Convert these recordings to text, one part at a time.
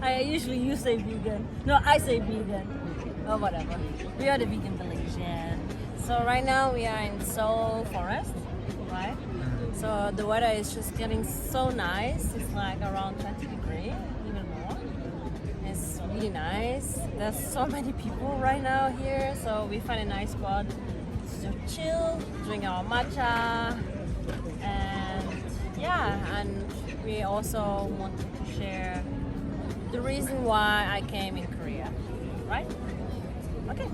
I usually you say vegan. No, I say vegan. Or whatever. We are the Vegan Blasian. So right now we are in Seoul forest, right? So the weather is just getting so nice. It's like around 20 degrees, even more. It's really nice. There's so many people right now here, so we find a nice spot to chill, drink our matcha, and yeah, and we also wanted to share the reason why I came in Korea, right? Okay.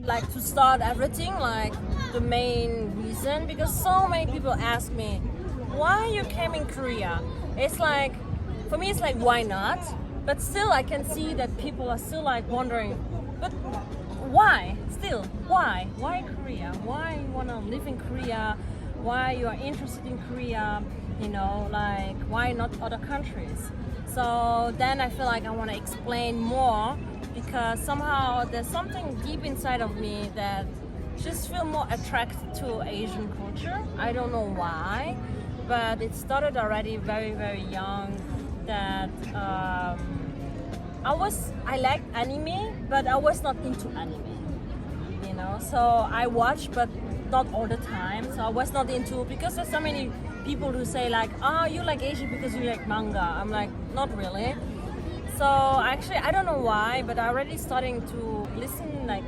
Like to start everything, like the main reason, because so many people ask me why you came in Korea. It's like, for me it's like, why not? But still I can see that people are still like wondering, but why? Still, why? Why Korea? Why you wanna live in Korea? Why you are interested in Korea? You know, like why not other countries? So then I feel like I wanna explain more, because somehow there's something deep inside of me that just feel more attracted to Asian culture. I don't know why, but it started already very, very young that I like anime, but I was not into anime, you know, so I watch, but not all the time. So I was not into, because there's so many people who say like, oh, you like Asian because you like manga. I'm like, not really. So actually, I don't know why, but I already starting to listen like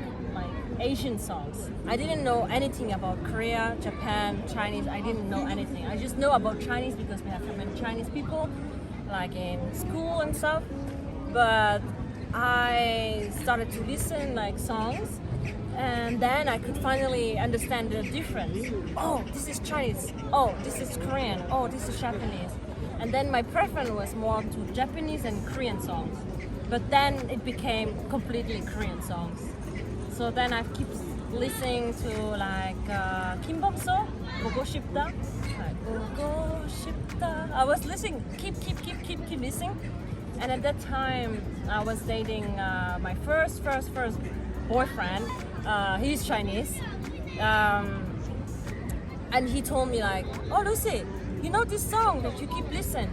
Asian songs. I didn't know anything about Korea, Japan, Chinese. I didn't know anything. I just know about Chinese because we have so many Chinese people, like in school and stuff. But I started to listen like songs, and then I could finally understand the difference. Oh, this is Chinese. Oh, this is Korean. Oh, this is Japanese. And then my preference was more to Japanese and Korean songs. But then it became completely Korean songs. So then I keep listening to like Kim Bum-so, 보고 싶다. Like, 보고 싶다. I was listening, keep listening. And at that time, I was dating my first boyfriend. He's Chinese. And he told me like, oh Lucy, you know this song that you keep listening?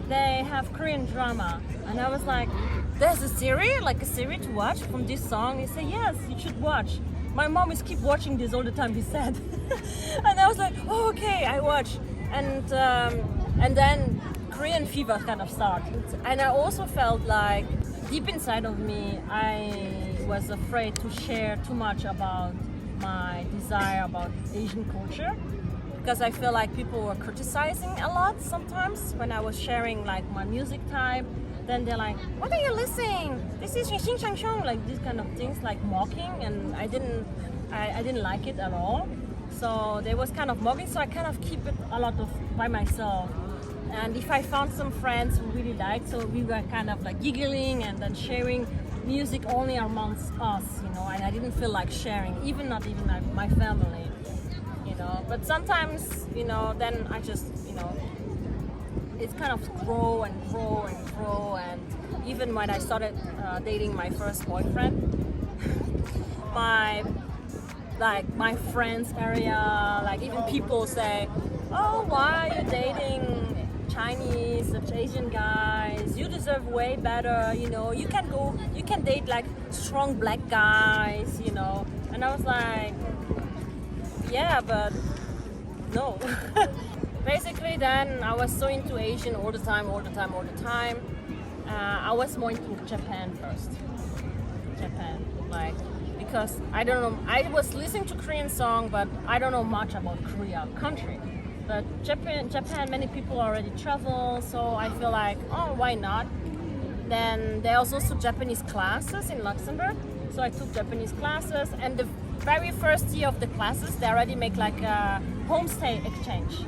They have Korean drama. And I was like, there's a series to watch from this song? He said, yes, you should watch. My mom is keep watching this all the time, he said. And I was like, oh, okay, I watch. And then Korean fever kind of started. And I also felt like deep inside of me, I was afraid to share too much about my desire about Asian culture, because I feel like people were criticizing a lot sometimes when I was sharing like my music type. Then they're like, what are you listening? This is Hiiiii, like these kind of things, like mocking, and I didn't like it at all. So they was kind of mocking, so I kind of keep it a lot of by myself. And if I found some friends who really liked, so we were kind of like giggling and then sharing music only amongst us, you know, and I didn't feel like sharing, not even my family, you know. But sometimes, you know, then I just, you know, it's kind of grow, and even when I started dating my first boyfriend, my friends area, like even people say, oh, why are you dating Chinese, such Asian guys? You deserve way better, you know, you can date like strong black guys, you know. And I was like, yeah, but no. Basically then I was so into Asian all the time. I was more into Japan first. Like, because I don't know, I was listening to Korean song, but I don't know much about Korea country. But Japan, many people already travel, so I feel like, oh, why not? Then there was also Japanese classes in Luxembourg, so I took Japanese classes, and the very first year of the classes, they already make like a homestay exchange.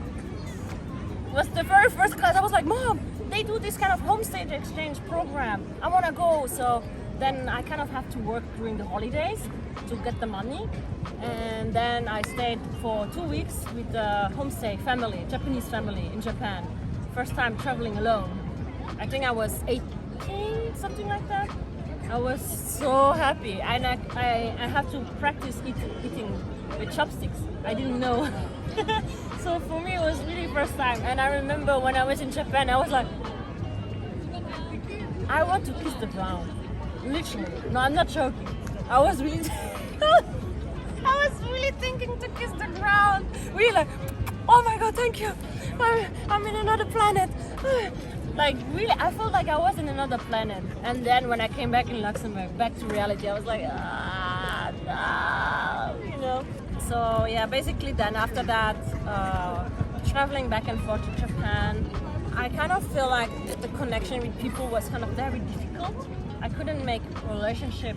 It was the very first class. I was like, Mom, they do this kind of homestay exchange program. I want to go. So then I kind of have to work during the holidays to get the money. And then I stayed for 2 weeks with the homestay family, Japanese family in Japan. First time traveling alone. I think I was 18, something like that. I was so happy, and I have to practice eating with chopsticks. I didn't know. So for me it was really first time, and I remember when I was in Japan, I was like, I want to kiss the ground. Literally. No, I'm not joking. I was really thinking to kiss the ground. Really like, oh my god, thank you. I'm in another planet. Like really, I felt like I was in another planet. And then when I came back in Luxembourg, back to reality, I was like, you know. So yeah, basically then after that, traveling back and forth to Japan, I kind of feel like the connection with people was kind of very difficult. I couldn't make a relationship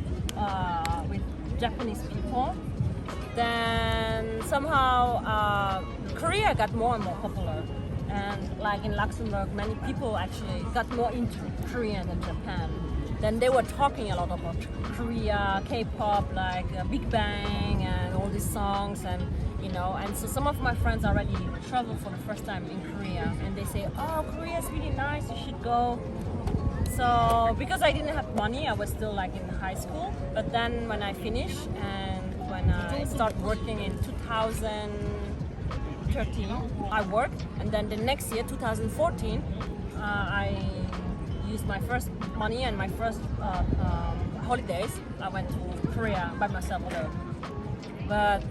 with Japanese people. Then somehow Korea got more and more popular, and like in Luxembourg, many people actually got more into Korean than Japan. Then they were talking a lot about Korea, K-pop, like Big Bang and all these songs, and you know. And so some of my friends already traveled for the first time in Korea, and they say, "Oh, Korea is really nice. You should go." So because I didn't have money, I was still like in high school. But then when I finished and when I started working in 2013, I worked, and then the next year, 2014, I used my first money and my first holidays. I went to Korea by myself alone. But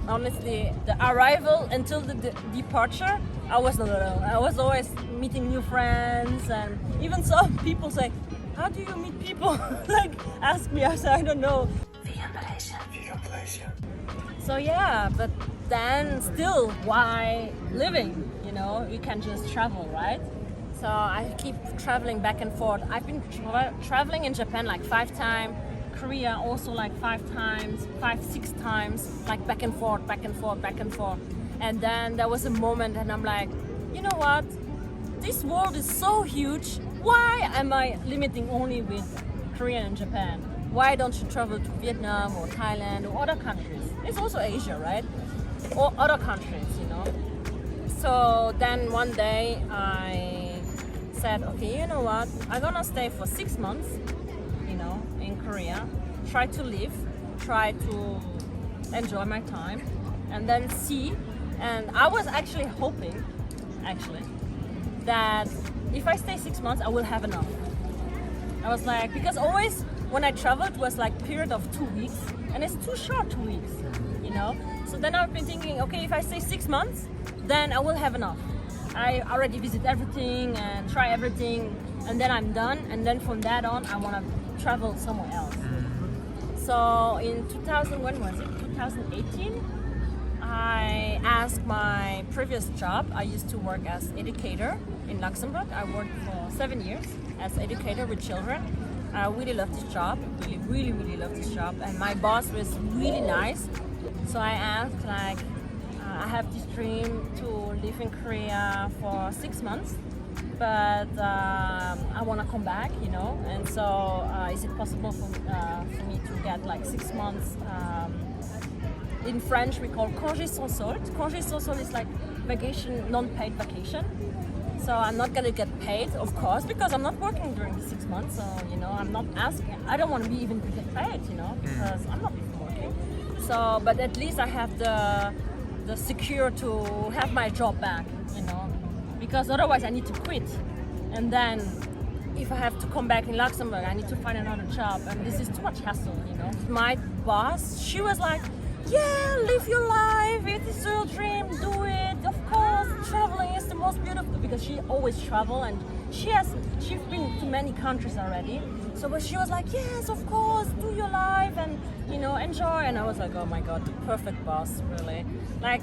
honestly, the arrival until the departure, I was not alone. I was always meeting new friends, and even some people say, "How do you meet people?" Like ask me, I said, "I don't know." Vegan Blasian. So yeah, but then still, why living? You know, you can just travel, right? So I keep traveling back and forth. I've been traveling in Japan like 5 times, Korea also like 5 times, 6 times, like back and forth. And then there was a moment and I'm like, you know what? This world is so huge. Why am I limiting only with Korea and Japan? Why don't you travel to Vietnam or Thailand or other countries? It's also Asia, right? Or other countries, you know? So then one day I said, okay, you know what? I'm gonna stay for 6 months, you know, in Korea. Try to live, try to enjoy my time, and then see. And I was actually hoping, that if I stay 6 months, I will have enough. I was like, because always when I traveled was like period of 2 weeks, and it's too short, 2 weeks, you know. So then I've been thinking, okay, if I stay 6 months, then I will have enough. I already visit everything and try everything, and then I'm done. And then from that on, I want to travel somewhere else. So in 2018, I asked my previous job. I used to work as educator in Luxembourg. I worked for 7 years as educator with children. I really love this job, really love this job. And my boss was really nice. So I asked, like, I have this dream to live in Korea for 6 months, but I want to come back, you know. And so is it possible for me to get like 6 months? In French we call congé sans solde. Congé sans solde is like vacation, non-paid vacation. So I'm not gonna get paid, of course, because I'm not working during the 6 months. So you know, I'm not asking. I don't want to be even to get paid, you know, because I'm not even working. So, but at least I have the secure to have my job back, you know, because otherwise I need to quit, and then if I have to come back in Luxembourg, I need to find another job, and this is too much hassle, you know. My boss, she was like, yeah, live your life, it is your dream, do it, of course, traveling is the most beautiful, because she always travel, and she's been to many countries already. So but she was like, yes, of course, do your life and, you know, enjoy. And I was like, oh my god, the perfect boss, really. Like,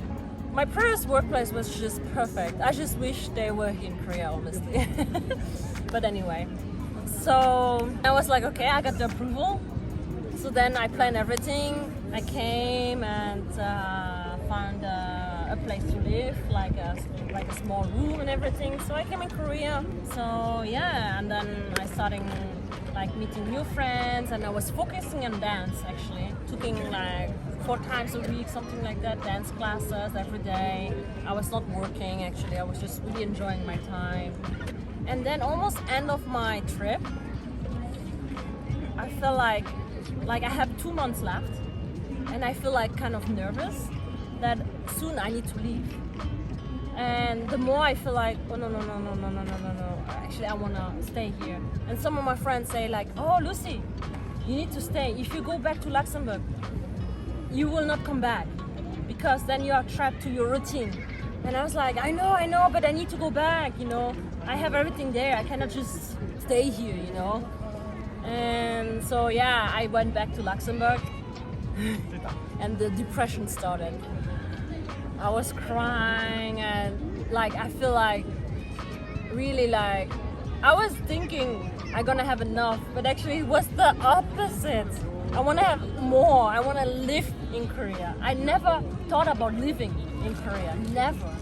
my previous workplace was just perfect. I just wish they were here in Korea, honestly. But anyway, so I was like, okay, I got the approval. So then I planned everything. I came and found a place to live, like a small room and everything. So I came in Korea. So yeah, and then I started like meeting new friends, and I was focusing on dance actually, taking like 4 times a week, something like that, dance classes every day. I was not working actually, I was just really enjoying my time. And then almost end of my trip, I feel like I have 2 months left, and I feel like kind of nervous that soon I need to leave. And the more I feel like, oh no, actually I wanna stay here. And some of my friends say like, oh Lucy, you need to stay. If you go back to Luxembourg, you will not come back because then you are trapped to your routine. And I was like, I know, but I need to go back, you know. I have everything there, I cannot just stay here, you know. And so yeah, I went back to Luxembourg and the depression started. I was crying and like I feel like really like I was thinking I'm gonna have enough, but actually it was the opposite. I want to have more. I want to live in Korea. I never thought about living in Korea, never.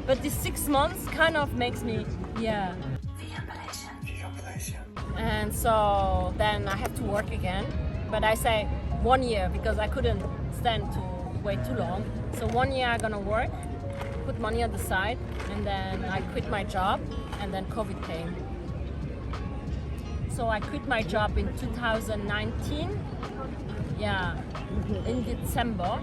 But this 6 months kind of makes me, yeah. Vegan Blasian. And so then I have to work again, but I say 1 year because I couldn't stand to wait too long. So 1 year I'm gonna work, put money on the side, and then I quit my job, and then COVID came. So I quit my job in 2019, yeah, in December.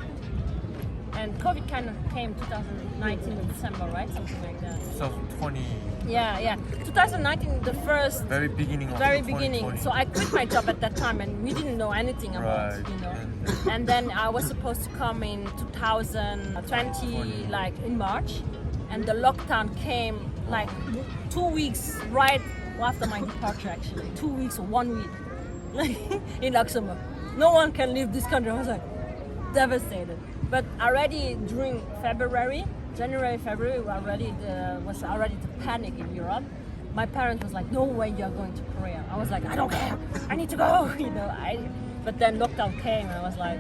And COVID kind of came 2019 in December, right? Something like that. 2020. Yeah. 2019, the first. Very beginning. So I quit my job at that time, and we didn't know anything about, you know. And then I was supposed to come in 2020, like in March, and the lockdown came like 2 weeks right after my departure. Actually, 2 weeks or 1 week, like in Luxembourg. No one can leave this country. I was like devastated. But already during January, February, was already the panic in Europe. My parents was like, no way you're going to Korea. I was like, I don't care, I need to go, you know. But then lockdown came and I was like,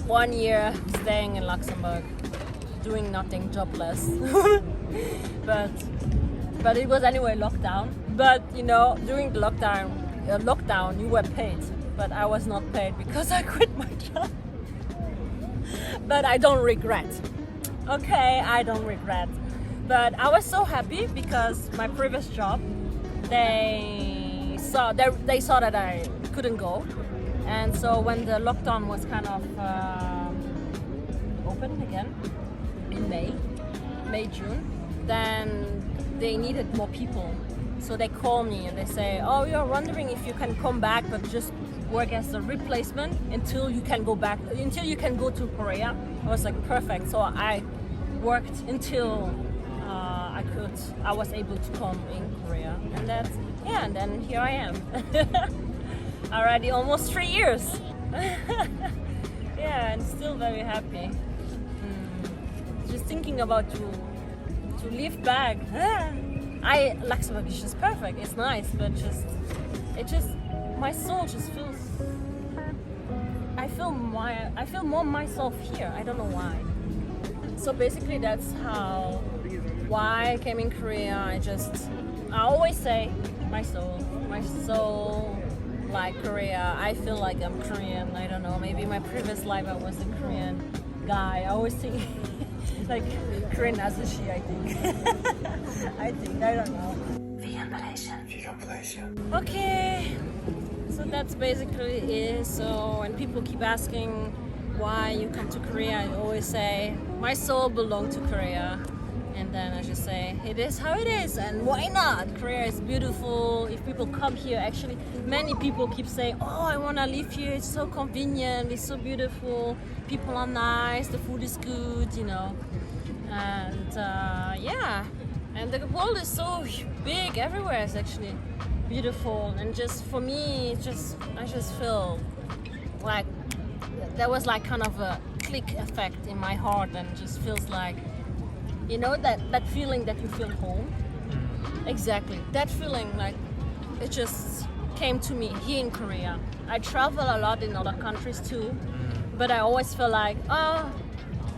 1 year staying in Luxembourg, doing nothing, jobless. but it was anyway lockdown. But you know, during the lockdown you were paid. But I was not paid because I quit my job. But I don't regret. Okay, I don't regret. But I was so happy because my previous job, they saw that I couldn't go. And so when the lockdown was kind of open again in May, June, then they needed more people. So they call me and they say, oh, you're wondering if you can come back, but just work as a replacement until you can go to Korea. I was like, perfect. So I worked until I was able to come in Korea. And then here I am. Already almost 3 years. Yeah, and still very happy. Just thinking about to live back. Luxembourg is just perfect. It's nice, but my soul just feels. I feel more myself here. I don't know why. So basically, that's why I came in Korea. I always say my soul, like Korea. I feel like I'm Korean. I don't know. Maybe my previous life I was a Korean guy. I always think like Korean azushi. I think. I don't know. Vegan Blasian. Okay. So that's basically it. So when people keep asking why you come to Korea, I always say my soul belongs to Korea. And then I just say it is how it is, and why not? Korea is beautiful. If people come here, actually many people keep saying, oh, I want to live here, it's so convenient, it's so beautiful, people are nice, the food is good, you know. And yeah, and the world is so big, everywhere is actually beautiful. And just for me, I just feel like there was like kind of a click effect in my heart, and just feels like, you know, that feeling that you feel home. Exactly, that feeling, like it just came to me here in Korea. I travel a lot in other countries too, but I always feel like, oh,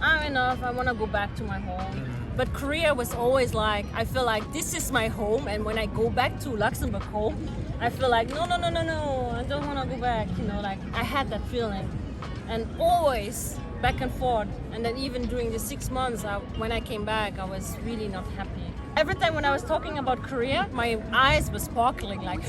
I'm enough, I want to go back to my home. But Korea was always like, I feel like this is my home, and when I go back to Luxembourg home, I feel like no, I don't want to go back, you know, like I had that feeling. And always back and forth. And then even during the 6 months, when I came back, I was really not happy. every time when I was talking about Korea, my eyes were sparkling like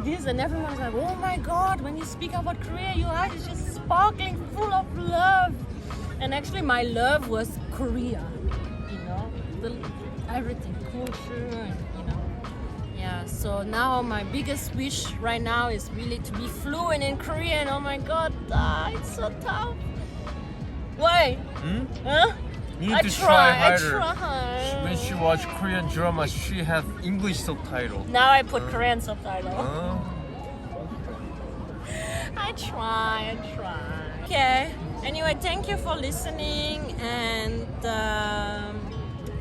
this, and everyone was like, oh my god, when you speak about Korea, your eyes is just sparkling, full of love. And actually my love was Korea, you know, everything, culture, and you know. Yeah, so now my biggest wish right now is really to be fluent in Korean. Oh my god, it's so tough. Why? Huh? You need I to try. harder. When she watch Korean drama, she have English subtitle. Now I put Korean subtitle. Oh. I try. Okay. Anyway, thank you for listening. And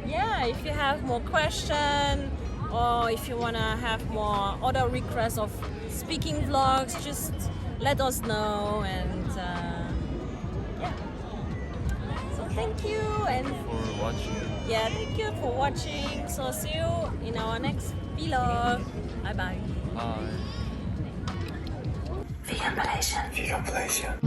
yeah, if you have more questions or if you wanna have more other requests of speaking vlogs, just let us know. And yeah. So thank you and For watching. yeah, thank you for watching. So see you in our next vlog. Bye bye. Bye. Vegan Blasian. Vegan Blasian.